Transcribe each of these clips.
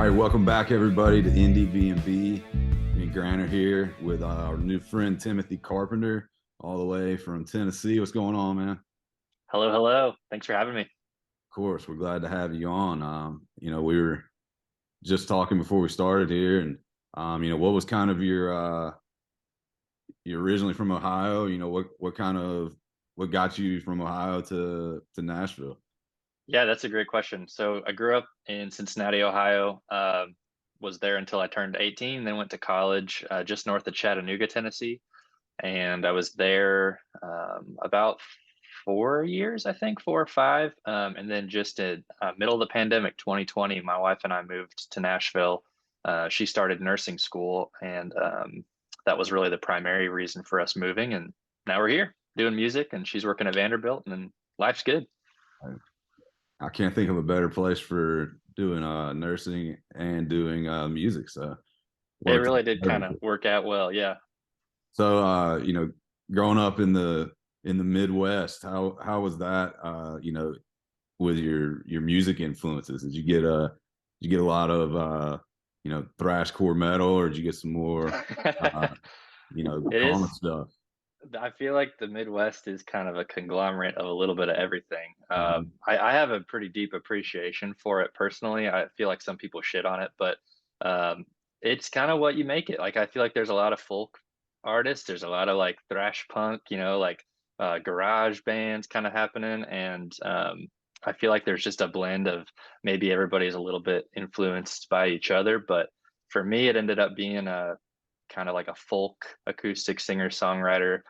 All right, welcome back everybody to Indiebnb. Me and Grant are here with our new friend Timothy Carpenter, all the way from Tennessee. What's going on, man? Of Hello, hello. Thanks for having me. course, we're glad to have you on. We were just talking before we started here, and what was kind of you're originally from Ohio. What got you from Ohio to Nashville? Yeah, that's a great question. So I grew up in Cincinnati, Ohio. Was there until I turned 18, then went to college just north of Chattanooga, Tennessee. And I was there about 4 years, I think, 4 or 5. And then just in middle of the pandemic, 2020, my wife and I moved to Nashville. She started nursing school, and that was really the primary reason for us moving. And now we're here doing music, and she's working at Vanderbilt, and life's good. I can't think of a better place for doing nursing and doing music. So It worked really out did kind of perfectly. work out well. Yeah. So growing up in the Midwest, how was that with your music influences? Did you get a lot of thrashcore metal, or did you get some more uh It calmer is. stuff? I feel like the Midwest is kind of a conglomerate of a little bit of everything. Mhm. I have a pretty deep appreciation for it personally. I feel like some people shit on it, but um, it's kind of what you make it. Like I feel like there's a lot of folk artists. There's a lot of like thrash punk, like garage bands kind of happening, and I feel like there's just a blend of maybe everybody's a little bit influenced by each other. But for me, it ended up being a kind of like a folk acoustic singer songwriter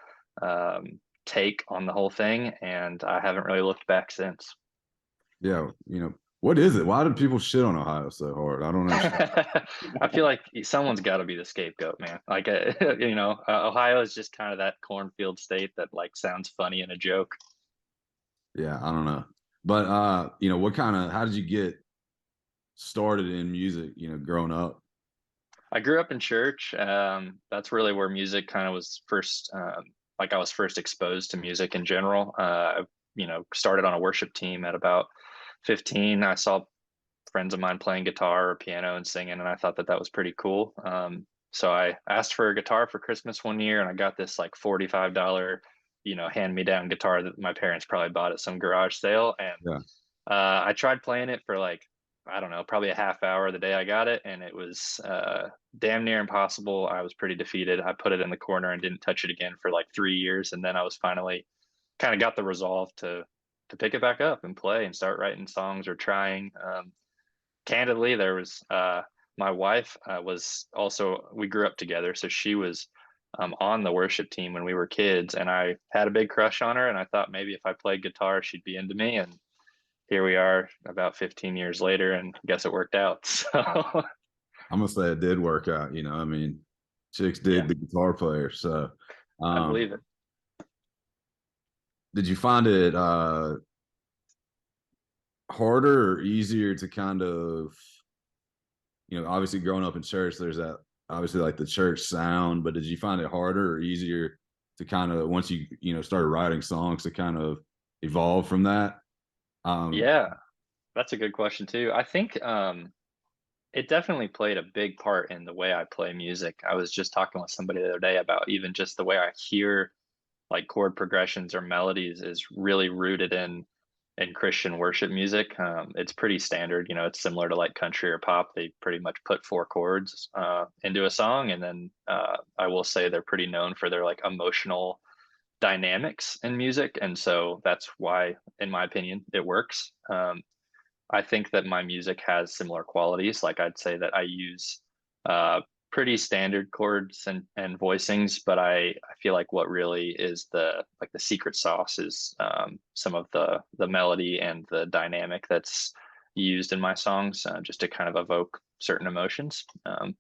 um, take on the whole thing, and I haven't really looked back since. Yeah, what is it? Why do people shit on Ohio so hard? I don't understand. I feel like someone's got to be the scapegoat, man. Like, Ohio is just kind of that cornfield state that like sounds funny in a joke. Yeah, I don't know. But how did you get started in music, growing up? I grew up in church. That's really where music kind of was first, like I was first exposed to music in general. Started on a worship team at about 15. I saw friends of mine playing guitar or piano and singing, and I thought that that was pretty cool. So I asked for a guitar for Christmas one year, and I got this like $45, hand-me-down guitar that my parents probably bought at some garage sale. And Yeah. I tried playing it for like, I don't know, probably a half hour the day I got it, and it was damn near impossible. I was pretty defeated. I put it in the corner and didn't touch it again for like 3 years, and then I was finally kind of got the resolve to pick it back up and play and start writing songs or trying. Candidly, there was my wife was also, we grew up together, so she was on the worship team when we were kids, and I had a big crush on her, and I thought maybe if I played guitar, she'd be into me, and here we are about 15 years later, and I guess it worked out. So I'm gonna say it did work out. I mean, chicks dig yeah, the guitar player. So, I um, believe it. did you find it harder or easier to kind of, obviously growing up in church, there's that obviously like the church sound, but did you find it harder or easier to kind of once started writing songs to kind of evolve from that? Um, Yeah, that's a good question too. I think it definitely played a big part in the way I play music. I was just talking with somebody the other day about even just the way I hear like chord progressions or melodies is really rooted in Christian worship music. It's pretty standard, it's similar to like country or pop. They pretty much put four chords into a song, and then I will say they're pretty known for their like emotional dynamics in music, and so that's why, in my opinion, it works. I think that my music has similar qualities. Like I'd say that I use uh, pretty standard chords and voicings, but I feel like what really is the secret sauce is some of the melody and the dynamic that's used in my songs just to kind of evoke certain emotions.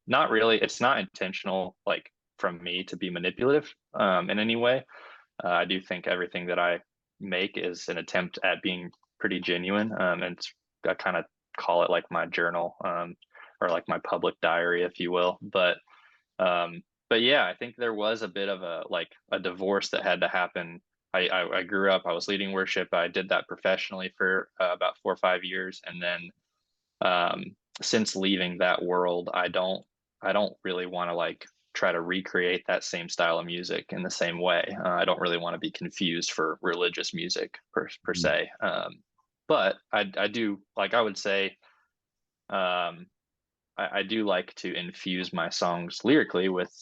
Not really, it's not intentional like from me to be manipulative in any way. I do think everything that I make is an attempt at being pretty genuine, and I kind of call it like my journal, or like my public diary, if you will. But yeah, I think there was a bit of a like a divorce that had to happen. I grew up, I was leading worship. I did that professionally for about 4 or 5 years, and then since leaving that world, I don't really want to like try to recreate that same style of music in the same way. I don't really want to be confused for religious music per Mm. se. But I do like, I would say, um, I do like to infuse my songs lyrically with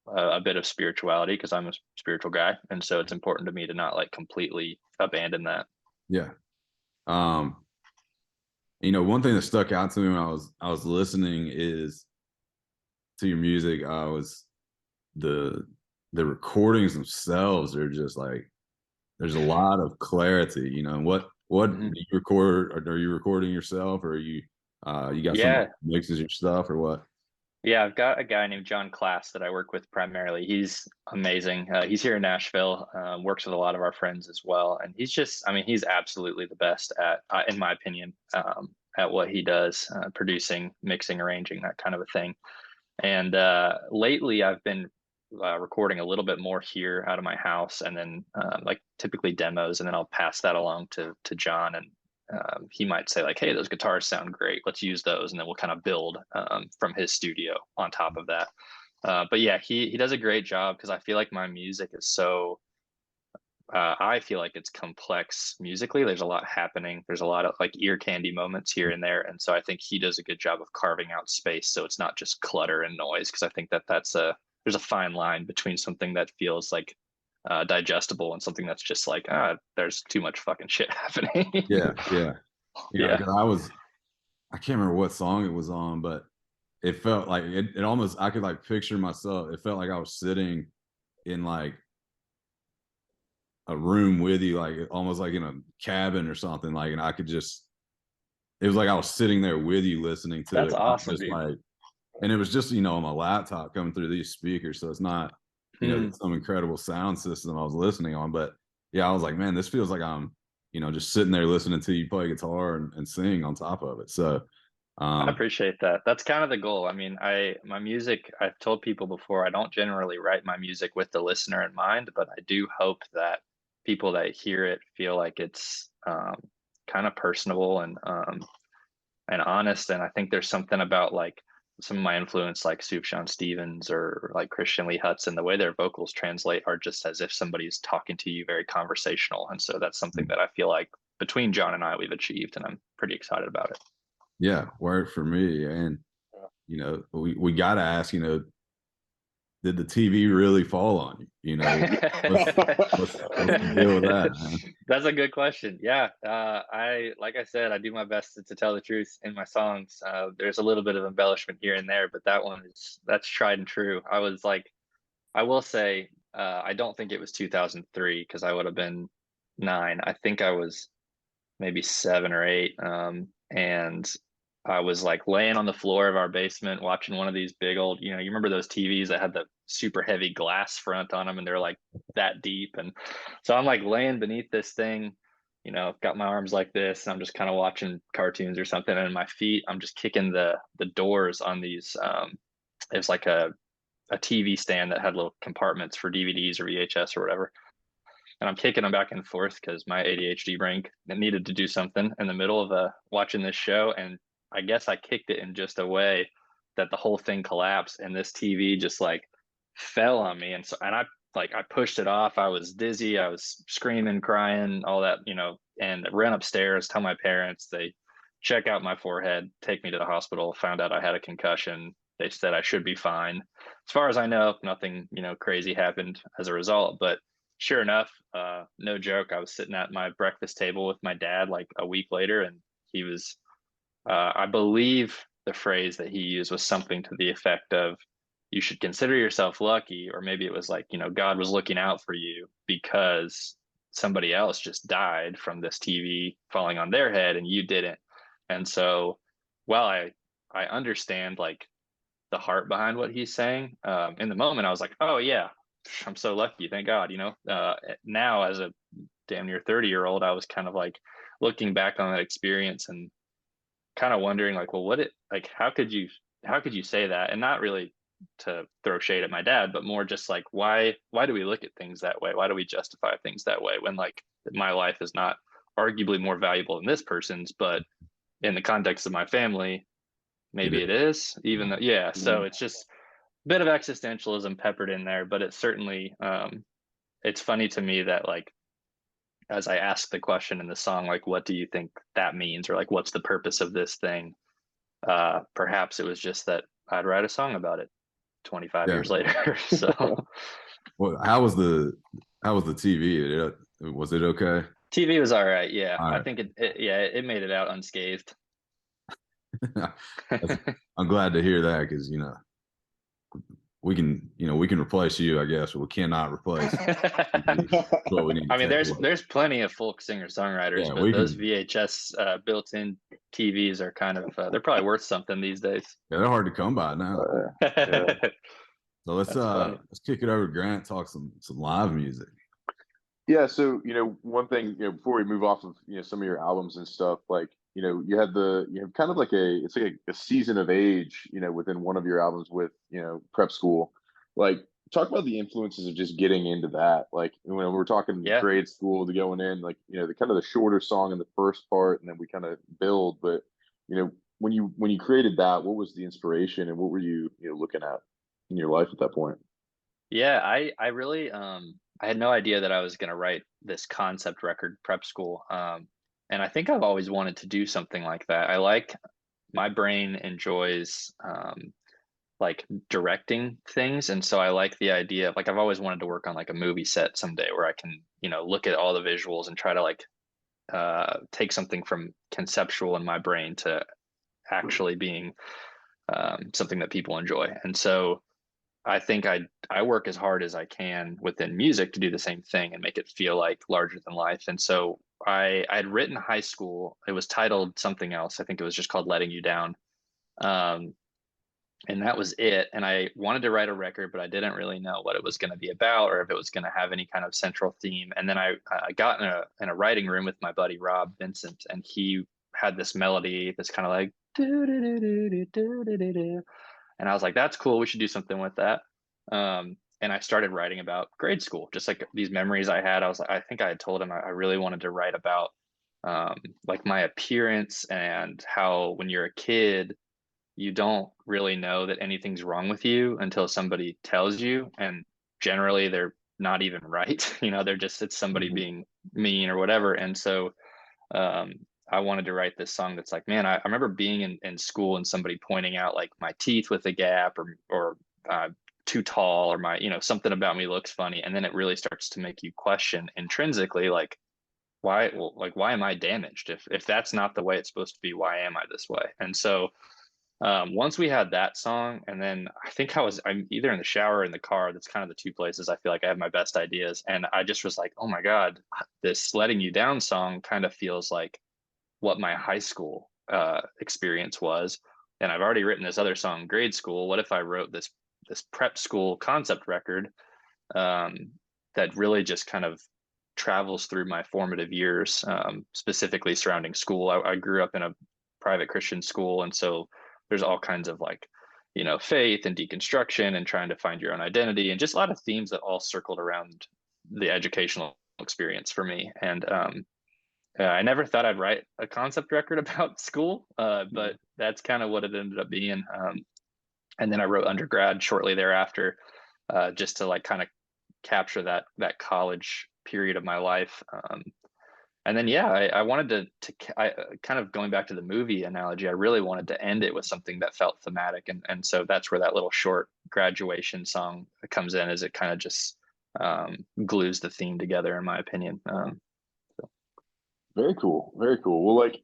a bit of spirituality because I'm a spiritual guy, and so it's important to me to not like completely abandon that. Yeah. Um, one thing that stuck out to me when I was listening is to your music. I was the the recordings themselves are just like there's a lot of clarity. What do Mhm. you record? Are you recording yourself, or are you got somebody Yeah, who mixes your stuff, or what? yeah, I've got a guy named John Class that I work with primarily. He's amazing. He's here in Nashville, works with a lot of our friends as well. And he's just, I mean, he's absolutely the best at, in my opinion, at what he does, producing, mixing, arranging, that kind of a thing. And lately I've been recording a little bit more here out of my house, and then like typically demos, and then I'll pass that along to John, and he might say like, "Hey, those guitars sound great. Let's use those," and then we'll kind of build from his studio on top of that. But yeah, he does a great job because I feel like my music is so. I feel like it's complex musically. There's a lot happening. There's a lot of like ear candy moments here and there, and so I think he does a good job of carving out space so it's not just clutter and noise. Because I think that there's a fine line between something that feels like digestible and something that's just like there's too much fucking shit happening. Yeah, yeah. Yeah, 'Cause I can't remember what song it was on, but it felt like it almost I could like picture myself. It felt like I was sitting in like a room with you, like almost like in a cabin or something. Like, and I could just it was like I was sitting there with you listening to that's it, not awesome, just dude. like and it was just, on my laptop coming through these speakers. So it's not, Hmm. some incredible sound system I was listening on. But yeah, I was like, man, this feels like I'm, just sitting there listening to you play guitar and sing on top of it. So I um appreciate that. That's kind of the goal. I mean, my music, I've told people before, I don't generally write my music with the listener in mind, but I do hope that people that hear it feel like it's kind of personable and honest. And I think there's something about like some of my influence, like Sufjan Stevens or like Christian Lee Hudson, the way their vocals translate are just as if somebody's talking to you, very conversational. And so that's something that I feel like between John and I we've achieved, and I'm pretty excited about it. yeah, worked for me. And we got to ask, did the TV really fall on you? What's the deal with that, man? That's a good question. Yeah, like I said, I do my best to tell the truth in my songs. There's a little bit of embellishment here and there, but that's tried and true. I was like, I will say, I don't think it was 2003 because I would have been 9. I think I was maybe 7 or 8. And I was like laying on the floor of our basement watching one of these big old, you remember those TVs that had the super heavy glass front on them and they're like that deep. And so I'm like laying beneath this thing, got my arms like this, and I'm just kind of watching cartoons or something. And my feet, I'm just kicking the doors on these. It was like a TV stand that had little compartments for DVDs or VHS or whatever, and I'm kicking them back and forth because my ADHD brain needed to do something in the middle of watching this show. And I guess I kicked it in just a way that the whole thing collapsed, and this TV just like fell on me. And so, and I pushed it off. I was dizzy. I was screaming, crying, all that, and ran upstairs, tell my parents. They check out my forehead, take me to the hospital, found out I had a concussion. They said I should be fine. As far as I know, nothing, crazy happened as a result, but sure enough, no joke, I was sitting at my breakfast table with my dad like a week later, and he was, I believe the phrase that he used was something to the effect of, you should consider yourself lucky, or maybe it was like, God was looking out for you because somebody else just died from this TV falling on their head and you didn't. And so while I understand like the heart behind what he's saying. In the moment, I was like, oh yeah, I'm so lucky, thank God. Now as a damn near 30-year-old, I was kind of like looking back on that experience and kind of wondering like, well, how could you say that? And not really to throw shade at my dad, but more just like why do we look at things that way? Why do we justify things that way when like my life is not arguably more valuable than this person's, but in the context of my family, It maybe is. it is, even though, yeah. So Mhm. it's just a bit of existentialism peppered in there, but it's certainly, it's funny to me that like, as I ask the question in the song, like, what do you think that means? Or like, what's the purpose of this thing? Perhaps it was just that I'd write a song about it 25 Yeah. years later. So Well, how was the TV? Was it okay? TV was all right. Yeah. All I right. think yeah, it made it out unscathed. That's- I'm glad to hear that because we can replace you, I guess, but we cannot replace TV. That's what we need I to mean, take there's away. there's plenty of folk singer songwriters, Yeah, but we those can. VHS built-in TVs are kind of they're probably worth something these days. Yeah, they're hard to come by now. Yeah. So That's funny. let's kick it over to Grant. Talk some live music. Yeah, so one thing, before we move off of some of your albums and stuff, like you have kind of like it's like a season of age, within one of your albums with prep school. Like, talk about the influences of just getting into that. Like when we're talking Yeah. grade school to going in, like the kind of the shorter song in the first part, and then we kind of build. But when you created that, what was the inspiration, and what were you looking at in your life at that point? Yeah, I really I had no idea that I was gonna write this concept record prep school. And I think I've always wanted to do something like that. I like my brain enjoys like directing things, and so I like the idea of like I've always wanted to work on like a movie set someday where I can, look at all the visuals and try to like take something from conceptual in my brain to actually being something that people enjoy. And so I think I work as hard as I can within music to do the same thing and make it feel like larger than life. And so I had written high school. It was titled something else. I think it was just called Letting You Down. Um, and that was it. And I wanted to write a record, but I didn't really know what it was going to be about or if it was going to have any kind of central theme. And then I got in a writing room with my buddy Rob Vincent, and he had this melody that's kind of like do do do do do do do do, and I was like, that's cool. We should do something with that. And I started writing about grade school, just like these memories I had. I was like, I think I had told him I really wanted to write about like my appearance and how when you're a kid, you don't really know that anything's wrong with you until somebody tells you. And generally, they're not even right. They're just, it's somebody Mhm. being mean or whatever. And so um, I wanted to write this song that's like, man, I remember being in school and somebody pointing out like my teeth with a gap or too tall or my, something about me looks funny. And then it really starts to make you question intrinsically, like, why am I damaged? If that's not the way it's supposed to be, why am I this way? And so once we had that song, and then I think I'm either in the shower or in the car. That's kind of the two places I feel like I have my best ideas. And I just was like, oh my God, this Letting You Down song kind of feels like what my high school experience was. And I've already written this other song, grade school. What if I wrote this prep school concept record um, that really just kind of travels through my formative years, specifically surrounding school. I grew up in a private Christian school, and so there's all kinds of like, faith and deconstruction and trying to find your own identity, and just a lot of themes that all circled around the educational experience for me. And I never thought I'd write a concept record about school, but that's kind of what it ended up being. And then I wrote undergrad shortly thereafter, just to like kind of capture that college period of my life. And then yeah, I wanted I kind of going back to the movie analogy. I really wanted to end it with something that felt thematic, and so that's where that little short graduation song comes in, as it kind of just glues the theme together, in my opinion. Very cool. Very cool. Well, like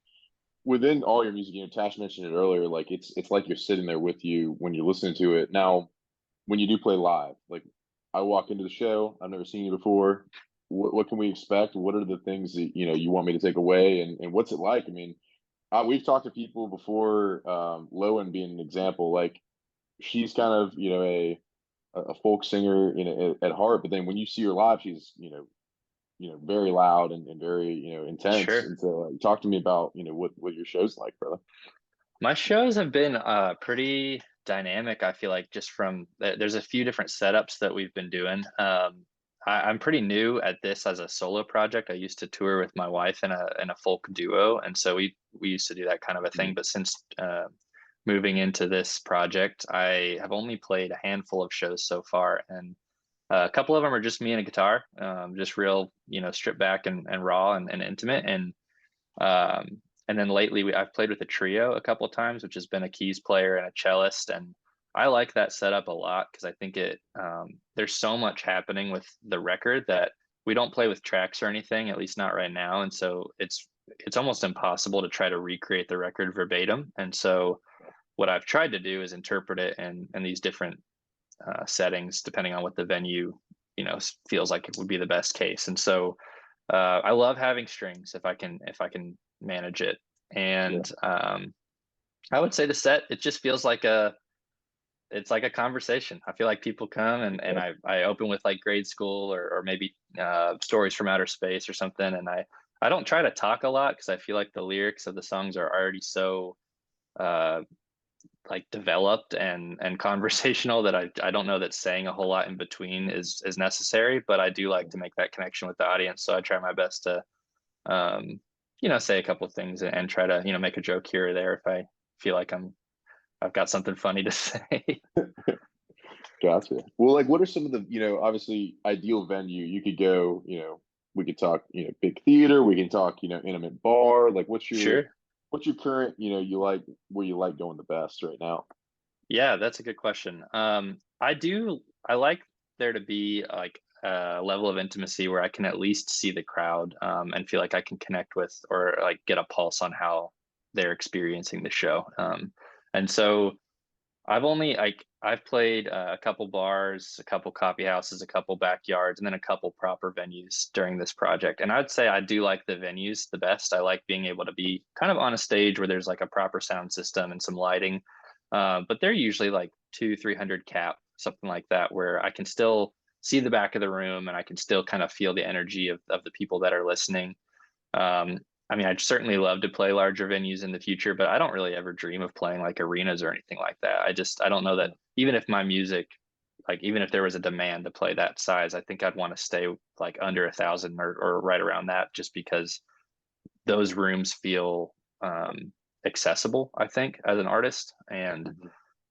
within all your music, Tash mentioned it earlier, like it's like you're sitting there with you when you're listening to it. Now, when you do play live, like I walk into the show, I've never seen you before. What can we expect? What are the things that you want me to take away, and what's it like? I mean, we've talked to people before. Lowen being an example, like she's kind of a folk singer at heart, but then when you see her live, she's very loud and very intense. Sure. And so, talk to me about what your show's like, brother. My shows have been pretty dynamic. I feel like just from there's a few different setups that we've been doing. I'm pretty new at this as a solo project. I used to tour with my wife in a folk duo, and so we used to do that kind of a thing. But since moving into this project, I have only played a handful of shows so far, and a couple of them are just me and a guitar, just real, stripped back and raw and intimate. And then lately I've played with a trio a couple of times, which has been a keys player and a cellist. And I like that setup a lot because I think there's so much happening with the record that we don't play with tracks or anything, at least not right now. And so it's almost impossible to try to recreate the record verbatim. And so what I've tried to do is interpret it in these different settings, depending on what the venue, feels like it would be the best case. And so I love having strings if I can manage it. And I would say the set, it just feels like it's like a conversation. I feel like people come and I open with like grade school or maybe stories from outer space or something. And I don't try to talk a lot because I feel like the lyrics of the songs are already so like developed and conversational that I don't know that saying a whole lot in between is necessary, but I do like to make that connection with the audience. So I try my best to say a couple of things and try to, make a joke here or there if I feel like I've got something funny to say. Gotcha. Well, like, what are some of the, obviously ideal venue you could go, we could talk, big theater, we can talk, intimate bar, like what's your current, you like, where you like going the best right now? Yeah, that's a good question. I like there to be like a level of intimacy where I can at least see the crowd and feel like I can connect with or like get a pulse on how they're experiencing the show. And so I've played a couple bars, a couple coffee houses, a couple backyards, and then a couple proper venues during this project. And I'd say I do like the venues the best. I like being able to be kind of on a stage where there's like a proper sound system and some lighting. But they're usually like 200-300 cap, something like that, where I can still see the back of the room and I can still kind of feel the energy of the people that are listening. I mean, I'd certainly love to play larger venues in the future, but I don't really ever dream of playing like arenas or anything like that. I don't know that even if my music, like even if there was a demand to play that size, I think I'd want to stay like under 1,000 or right around that, just because those rooms feel accessible, I think, as an artist. And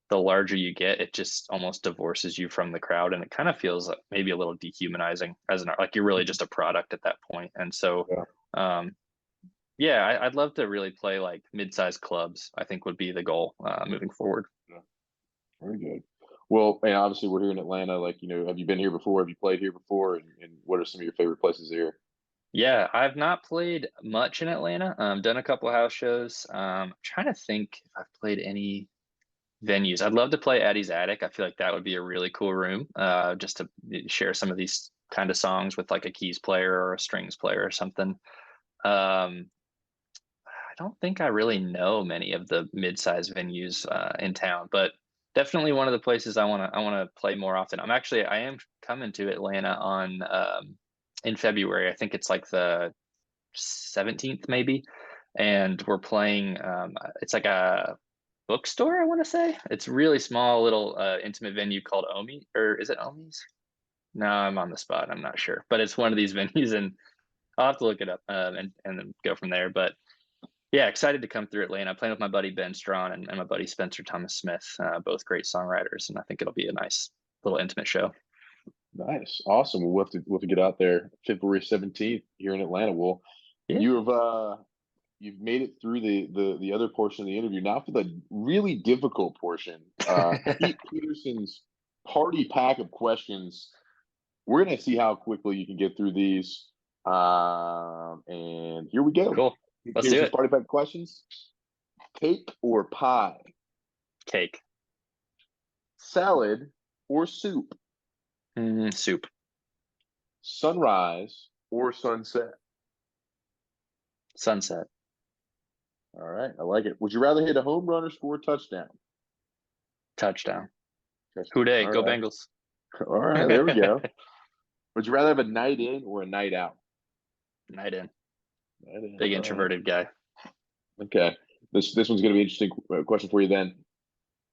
the larger you get, it just almost divorces you from the crowd, and it kind of feels like maybe a little dehumanizing as an art. Like you're really just a product at that point. And so, I'd love to really play like mid-sized clubs, I think would be the goal moving forward. Yeah. Very good. Well, and obviously we're here in Atlanta. Like, have you been here before? Have you played here before? And what are some of your favorite places here? Yeah, I've not played much in Atlanta. Done a couple of house shows. Trying to think if I've played any venues. I'd love to play Eddie's Attic. I feel like that would be a really cool room, just to share some of these kind of songs with like a keys player or a strings player or something. I don't think I really know many of the mid-sized venues in town, but definitely one of the places I want to play more often. I am coming to Atlanta on in February. I think it's like the 17th maybe, and we're playing. It's like a bookstore, I want to say. It's a really small little intimate venue called Omi, or is it Omi's? No, I'm on the spot. I'm not sure, but it's one of these venues, and I'll have to look it up and then go from there. But yeah, excited to come through Atlanta. I'm playing with my buddy Ben Strawn and my buddy Spencer Thomas Smith, both great songwriters, and I think it'll be a nice little intimate show. Nice, awesome. We'll have to get out there February 17th here in Atlanta. Well, you've made it through the other portion of the interview. Now for the really difficult portion, Pete Peterson's party pack of questions. We're gonna see how quickly you can get through these. And here we go. Cool. Let's do it. Party pack questions. Cake or pie? Cake. Salad or soup? Soup. Sunrise or sunset? Sunset. All right, I like it. Would you rather hit a home run or score a touchdown? Touchdown. Hooday, go right. Bengals. All right, there we go. Would you rather have a night in or a night out? Night in. Night in. Big introverted guy. Okay. This one's going to be an interesting question for you then.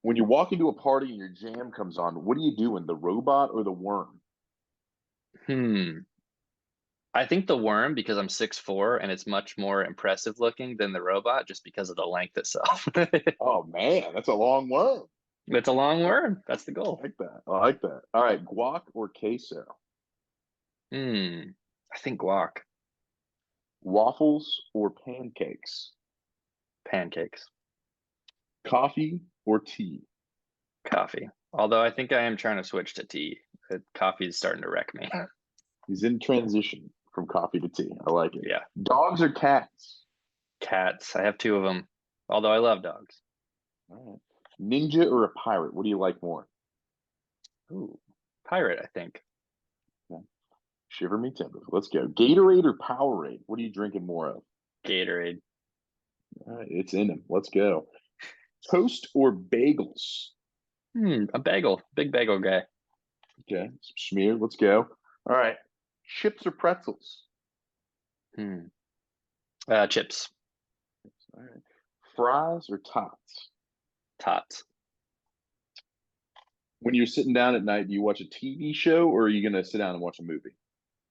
When you walk into a party and your jam comes on, what are you doing? The robot or the worm? I think the worm, because I'm 6'4", and it's much more impressive looking than the robot, just because of the length itself. Oh man, that's a long worm. It's a long worm. That's the I goal. like that. I like that. All right, guac or queso? I think guac. Waffles or pancakes? Pancakes. Coffee or tea? Coffee. Although I think I am trying to switch to tea. Coffee is starting to wreck me. He's in transition from coffee to tea. I like it. Yeah. Dogs or cats? Cats. I have 2 of them. Although I love dogs. All right. Ninja or a pirate? What do you like more? Ooh, pirate, I think. Shiver me timbers. Let's go. Gatorade or Powerade? What are you drinking more of? Gatorade. All right, it's in him. Let's go. Toast or bagels? A bagel. Big bagel guy. Okay, some smeared. Let's go. All right. Chips or pretzels? Chips. All right. Fries or tots? Tots. When you're sitting down at night, do you watch a TV show or are you going to sit down and watch a movie?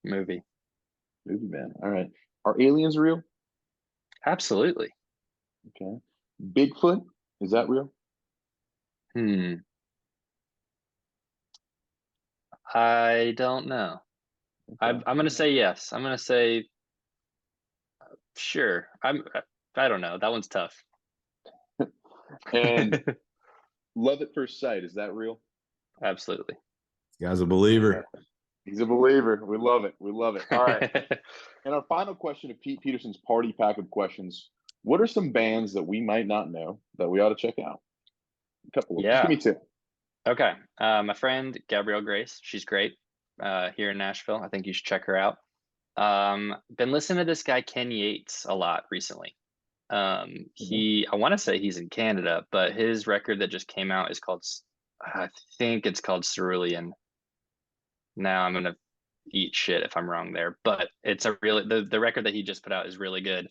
Movie. Movie, man. All right. Are aliens real? Absolutely. Okay. Bigfoot, is that real? I don't know. Okay. I'm gonna say yes. I'm gonna say sure. I don't know. That one's tough. And love at first sight, is that real? Absolutely. This guy's a believer. He's a believer. We love it. We love it. All right. And our final question of Pete Peterson's party pack of questions. What are some bands that we might not know that we ought to check out? A couple of Yeah. Just give me 2. Okay. My friend Gabrielle Grace, she's great. Here in Nashville. I think you should check her out. Been listening to this guy Ken Yates a lot recently. I want to say he's in Canada, but his record that just came out is called, I think it's called Cerulean. Now I'm gonna eat shit if I'm wrong there, but it's a really the record that he just put out is really good.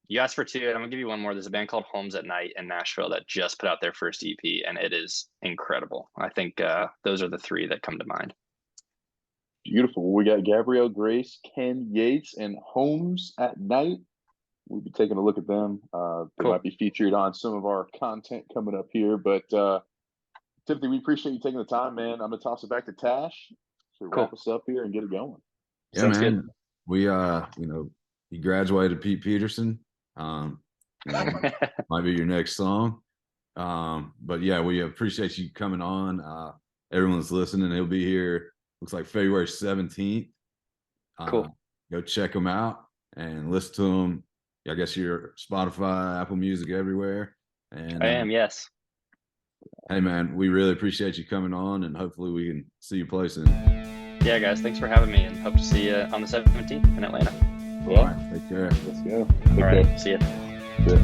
You asked for 2, and I'm gonna give you one more. There's a band called Homes at Night in Nashville that just put out their first EP, and it is incredible. I think those are the 3 that come to mind. Beautiful. We got Gabrielle Grace, Ken Yates, and Homes at Night. We'll be taking a look at them. They might be featured on some of our content coming up here. But Timothy, we appreciate you taking the time, man. I'm gonna toss it back to Tash to wrap us up here and get it going. Yeah, Sounds man. good. We he graduated Pete Peterson. Might be your next song. But yeah, we appreciate you coming on. Everyone's listening. He'll be here. Looks like February 17th. Cool. Go check him out and listen to him. I guess you're Spotify, Apple Music, everywhere. And I am, yes. Hey man, we really appreciate you coming on, and hopefully we can see you play soon. Yeah, guys, thanks for having me, and hope to see you on the 17th in Atlanta. Yeah. All right, take care. Let's go. All right, see ya. Good.